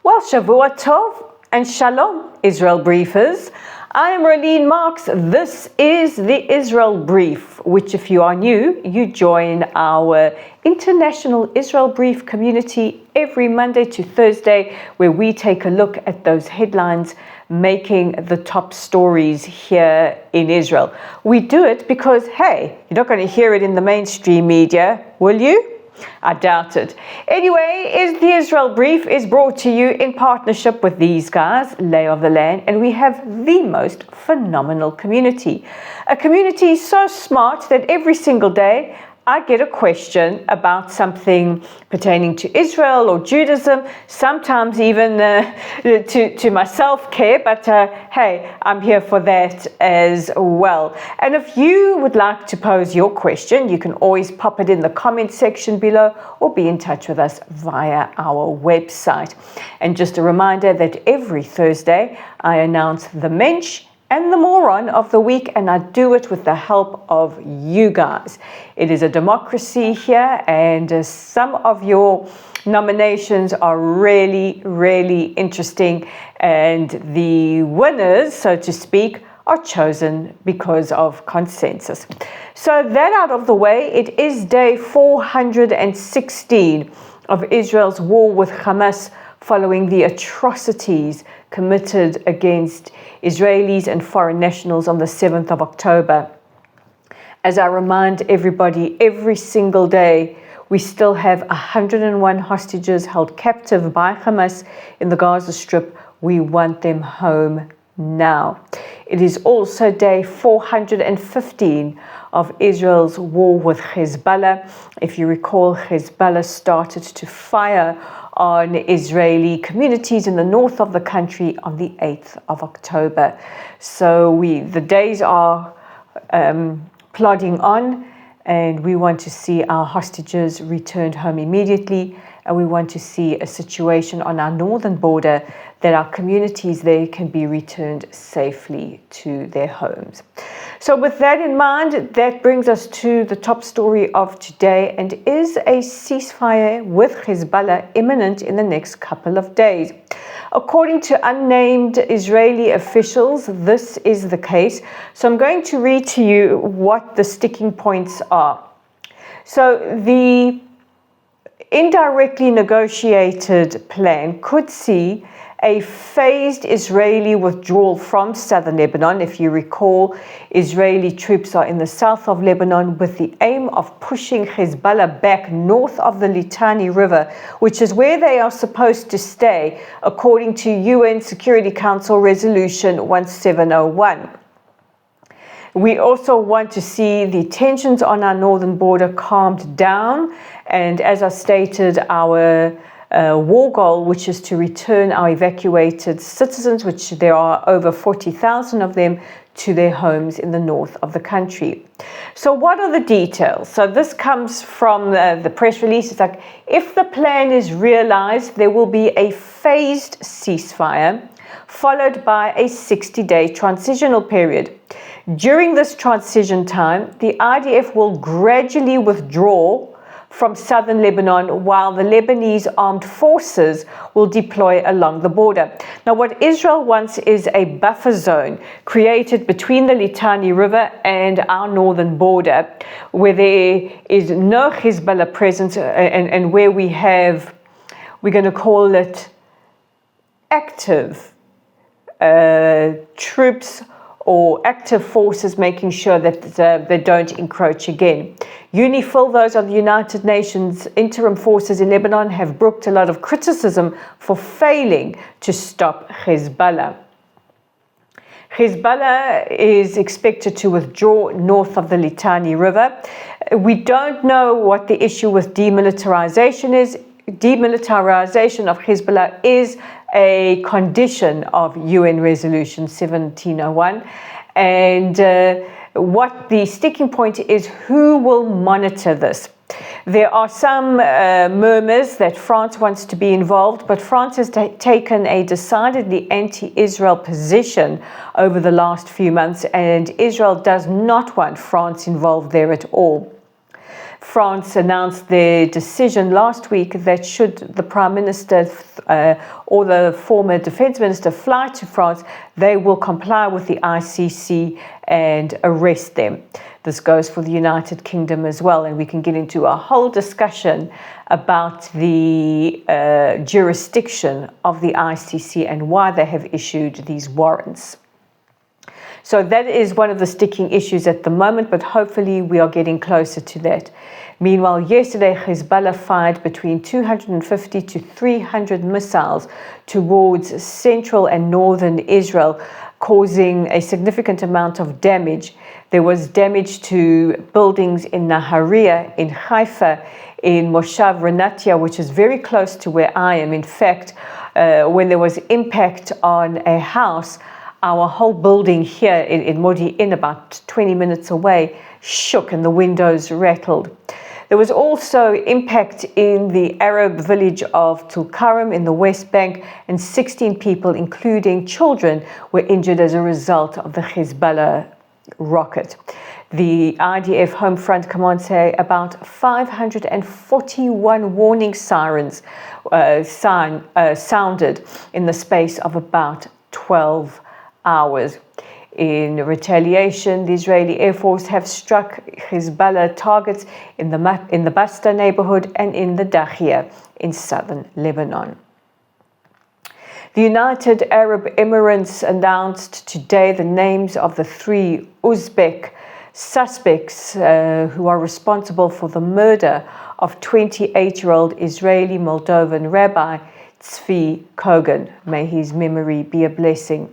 Well, Shavua Tov and Shalom, Israel Briefers. I am Rolene Marks. This is the Israel Brief, which if you are new, you join our International Israel Brief community every Monday to Thursday, where we take a look at those headlines making the top stories here in Israel. We do it because, hey, you're not going to hear it in the mainstream media, will you? I doubt it. Anyway, the Israel Brief is brought to you in partnership with these guys, Lay of the Land, and we have the most phenomenal community. A community so smart that every single day I get a question about something pertaining to Israel or Judaism, sometimes even to my self-care, but hey, I'm here for that as well. And if you would like to pose your question, you can always pop it in the comment section below or be in touch with us via our website. And just a reminder that every Thursday I announce the Mensch and the Moron of the week, and I do it with the help of you guys. It is a democracy here, and some of your nominations are really, really interesting, and the winners, so to speak, are chosen because of consensus. So that out of the way, it is day 416 of Israel's war with Hamas following the atrocities committed against Israelis and foreign nationals on the 7th of October. As I remind everybody, every single day, we still have 101 hostages held captive by Hamas in the Gaza Strip. We want them home now. It is also day 415 of Israel's war with Hezbollah. If you recall, Hezbollah started to fire on Israeli communities in the north of the country on the 8th of October. So the days are plodding on, and we want to see our hostages returned home immediately, and we want to see a situation on our northern border that our communities there can be returned safely to their homes. So with that in mind, that brings us to the top story of today, and is a ceasefire with Hezbollah imminent in the next couple of days. According to unnamed Israeli officials, this is the case. So I'm going to read to you what the sticking points are. So the indirectly negotiated plan could see a phased Israeli withdrawal from southern Lebanon. If you recall, Israeli troops are in the south of Lebanon with the aim of pushing Hezbollah back north of the Litani River, which is where they are supposed to stay, according to UN Security Council Resolution 1701. We also want to see the tensions on our northern border calmed down, and as I stated, our war goal, which is to return our evacuated citizens, which there are over 40,000 of them, to their homes in the north of the country. So what are the details? So this comes from the press release. It's like, if the plan is realized, there will be a phased ceasefire followed by a 60-day transitional period. During this transition time, the IDF will gradually withdraw from southern Lebanon, while the Lebanese armed forces will deploy along the border. Now, what Israel wants is a buffer zone created between the Litani River and our northern border, where there is no Hezbollah presence, and where we're going to call it active troops or active forces, making sure that they don't encroach again. UNIFIL, those are the United Nations interim forces in Lebanon, have brooked a lot of criticism for failing to stop Hezbollah. Hezbollah is expected to withdraw north of the Litani River. We don't know what the issue with demilitarization is. Demilitarization of Hezbollah is a condition of UN Resolution 1701, and what the sticking point is, who will monitor this? There are some murmurs that France wants to be involved, but France has taken a decidedly anti-Israel position over the last few months, and Israel does not want France involved there at all. France announced their decision last week that should the Prime Minister or the former Defence Minister fly to France, they will comply with the ICC and arrest them. This goes for the United Kingdom as well, and we can get into a whole discussion about the jurisdiction of the ICC and why they have issued these warrants. So that is one of the sticking issues at the moment, but hopefully we are getting closer to that. Meanwhile, yesterday, Hezbollah fired between 250 to 300 missiles towards central and northern Israel, causing a significant amount of damage. There was damage to buildings in Nahariya, in Haifa, in Moshav Renatia, which is very close to where I am. In fact, when there was impact on a house, our whole building here in Modi'in, about 20 minutes away, shook and the windows rattled. There was also impact in the Arab village of Tulkarem in the West Bank, and 16 people, including children, were injured as a result of the Hezbollah rocket. The IDF Home Front Command say about 541 warning sirens sounded in the space of about 12 hours. In retaliation, the Israeli Air Force have struck Hezbollah targets in the Basta neighborhood and in the Dahia in southern Lebanon. The United Arab Emirates announced today the names of the 3 Uzbek suspects who are responsible for the murder of 28-year-old Israeli Moldovan Rabbi Rabbi Kogen. May his memory be a blessing.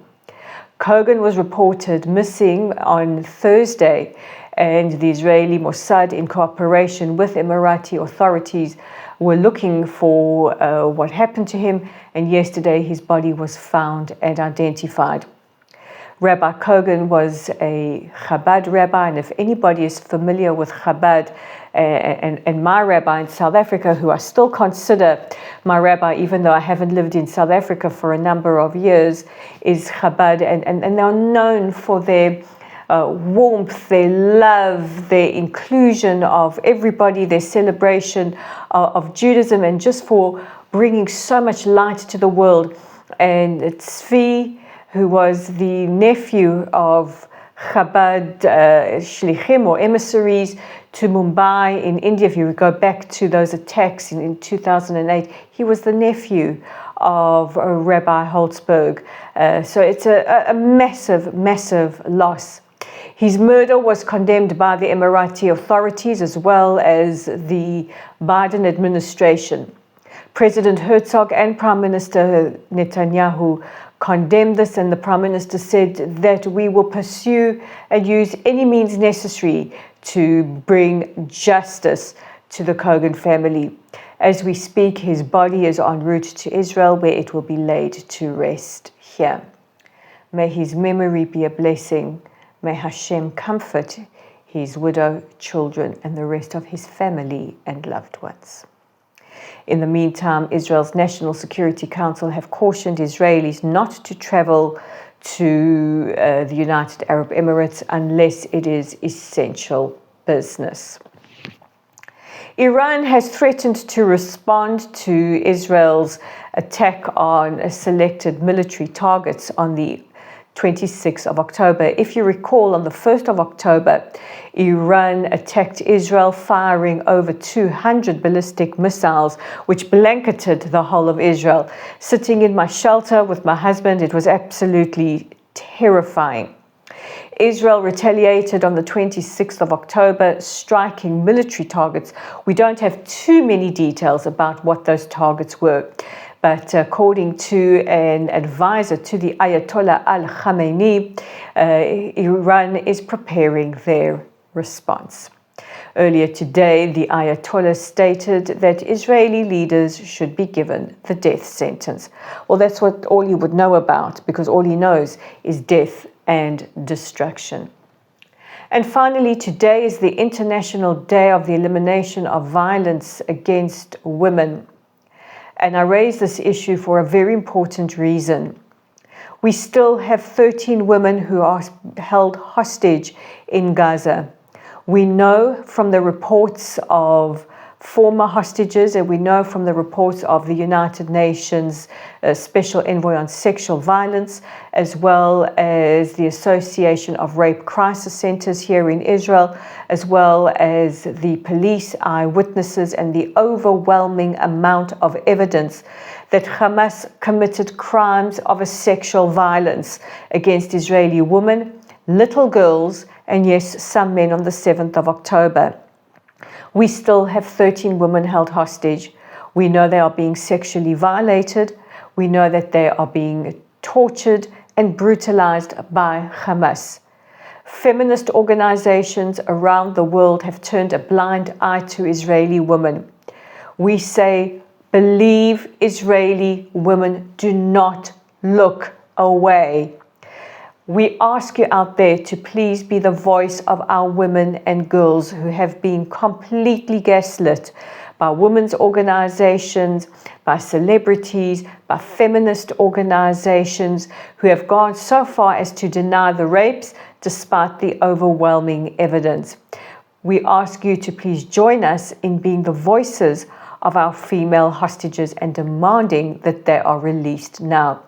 Kogan was reported missing on Thursday, and the Israeli Mossad, in cooperation with Emirati authorities, were looking for what happened to him, and yesterday his body was found and identified. Rabbi Kogen was a Chabad rabbi, and if anybody is familiar with Chabad and my rabbi in South Africa, who I still consider my rabbi, even though I haven't lived in South Africa for a number of years, is Chabad, and they're known for their warmth, their love, their inclusion of everybody, their celebration of Judaism, and just for bringing so much light to the world. And Tzvi, who was the nephew of Chabad Shlichim or emissaries to Mumbai in India. If you go back to those attacks in 2008, he was the nephew of Rabbi Holtzberg. So it's a massive, massive loss. His murder was condemned by the Emirati authorities as well as the Biden administration. President Herzog and Prime Minister Netanyahu condemned this, and the Prime Minister said that we will pursue and use any means necessary to bring justice to the Kogan family. As we speak, his body is en route to Israel, where it will be laid to rest here. May his memory be a blessing. May Hashem comfort his widow, children, and the rest of his family and loved ones. In the meantime, Israel's National Security Council have cautioned Israelis not to travel to the United Arab Emirates unless it is essential business. Iran has threatened to respond to Israel's attack on selected military targets on the 26th of October. If you recall, on the 1st of October, Iran attacked Israel, firing over 200 ballistic missiles, which blanketed the whole of Israel. Sitting in my shelter with my husband, it was absolutely terrifying. Israel retaliated on the 26th of October, striking military targets. We don't have too many details about what those targets were, but according to an advisor to the Ayatollah al-Khamenei, Iran is preparing their response. Earlier today, the Ayatollah stated that Israeli leaders should be given the death sentence. Well, that's what all he would know about, because all he knows is death and destruction. And finally, today is the International Day of the Elimination of Violence Against Women. And I raise this issue for a very important reason. We still have 13 women who are held hostage in Gaza. We know from the reports of former hostages, and we know from the reports of the United Nations Special Envoy on Sexual Violence, as well as the Association of Rape Crisis Centers here in Israel, as well as the police eyewitnesses and the overwhelming amount of evidence that Hamas committed crimes of a sexual violence against Israeli women, little girls, and yes, some men on the 7th of October. We still have 13 women held hostage. We know they are being sexually violated. We know that they are being tortured and brutalized by Hamas. Feminist organizations around the world have turned a blind eye to Israeli women. We say, believe Israeli women, do not look away. We ask you out there to please be the voice of our women and girls who have been completely gaslit by women's organizations, by celebrities, by feminist organizations who have gone so far as to deny the rapes despite the overwhelming evidence. We ask you to please join us in being the voices of our female hostages and demanding that they are released now.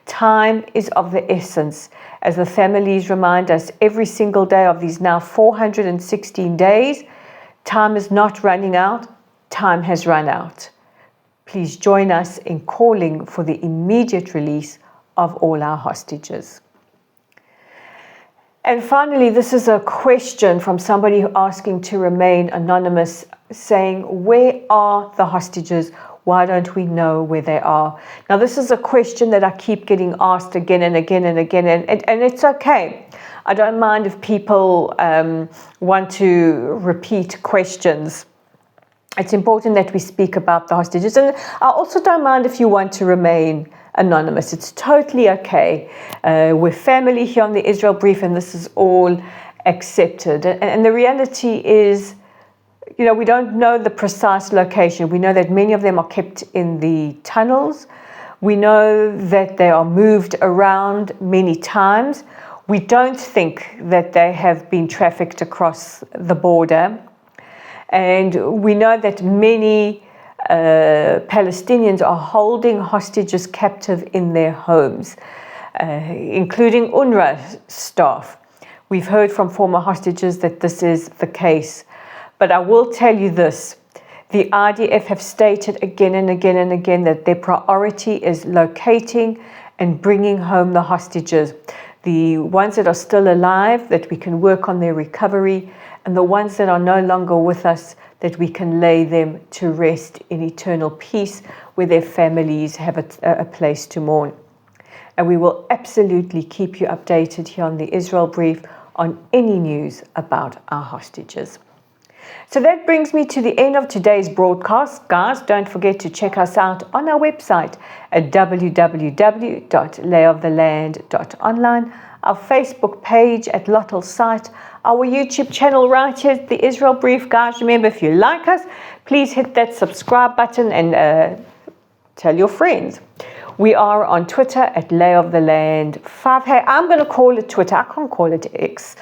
Time is of the essence, as the families remind us every single day of these now 416 days. Time is not running out, time has run out. Please join us in calling for the immediate release of all our hostages. And finally, this is a question from somebody asking to remain anonymous, saying, where are the hostages? Why don't we know where they are? Now, this is a question that I keep getting asked again and again and again, and it's okay. I don't mind if people want to repeat questions. It's important that we speak about the hostages. And I also don't mind if you want to remain anonymous. It's totally okay. We're family here on the Israel Brief, and this is all accepted. And the reality is, you know, we don't know the precise location. We know that many of them are kept in the tunnels. We know that they are moved around many times. We don't think that they have been trafficked across the border. And we know that many Palestinians are holding hostages captive in their homes, including UNRWA staff. We've heard from former hostages that this is the case. But I will tell you this, the IDF have stated again and again and again that their priority is locating and bringing home the hostages. The ones that are still alive, that we can work on their recovery, and the ones that are no longer with us, that we can lay them to rest in eternal peace where their families have a place to mourn. And we will absolutely keep you updated here on the Israel Brief on any news about our hostages. So that brings me to the end of today's broadcast. Guys, don't forget to check us out on our website at www.layoftheland.online, our Facebook page at Lottel's site, our YouTube channel right here at the Israel Brief. Guys, remember, if you like us, please hit that subscribe button and tell your friends. We are on Twitter at layoftheland5. Hey, I'm going to call it Twitter. I can't call it X.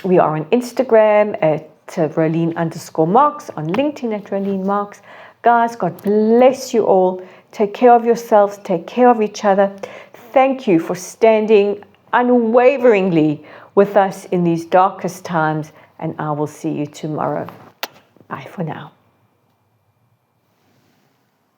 We are on Instagram at Rolene_Marks, on LinkedIn at Rolene Marks. Guys, God bless you all. Take care of yourselves. Take care of each other. Thank you for standing unwaveringly with us in these darkest times, and I will see you tomorrow. Bye for now.